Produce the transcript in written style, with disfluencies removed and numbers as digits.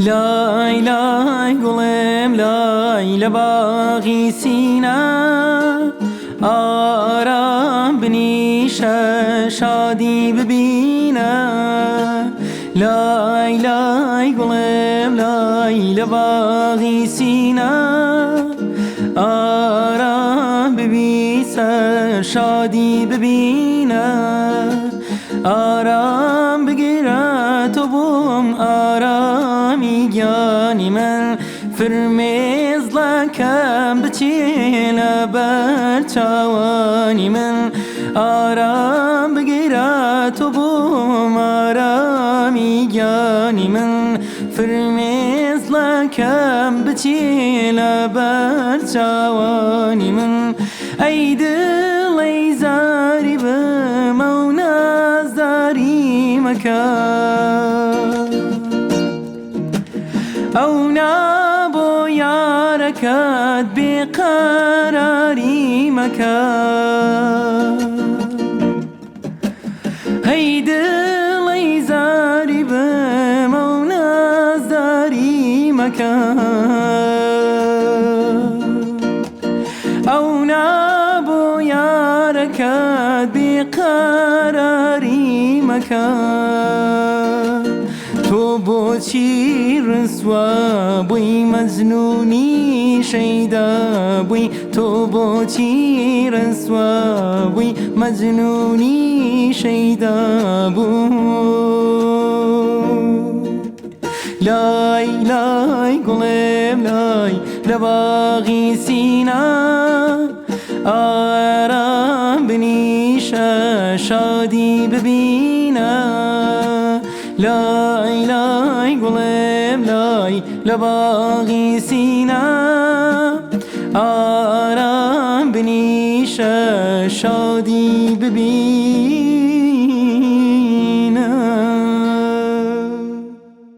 لای لای گلم لای لباغی سینه آرام بنیشه شادی ببینه لای لای گلم لای لباغی سینه آرام ببیسه شادی ببینه آرام بگیره تو بوم آرامی گیانی من فرمیز لکم بچینه برچوانی من آرام بگیره تو بوم آرامی گیانی من فرمیز لکم بچینه برچوانی من ای دل ای زاری بمونا زاری مکان او نابو یارکت بقراری مکان ای دل ای زاری بمونا زاری مکان او نابو یارکت بقراری مکان تو بو چی رسوا بوی مجنونی شیدا بوی تو بو چی رسوا بوی مجنونی شیدا بوی لای لای گلم لای لباغی سینه آرام بنیشه شادی ببینه لای لای گلم لای لباغی سینه آرام بنیشه شادی ببینه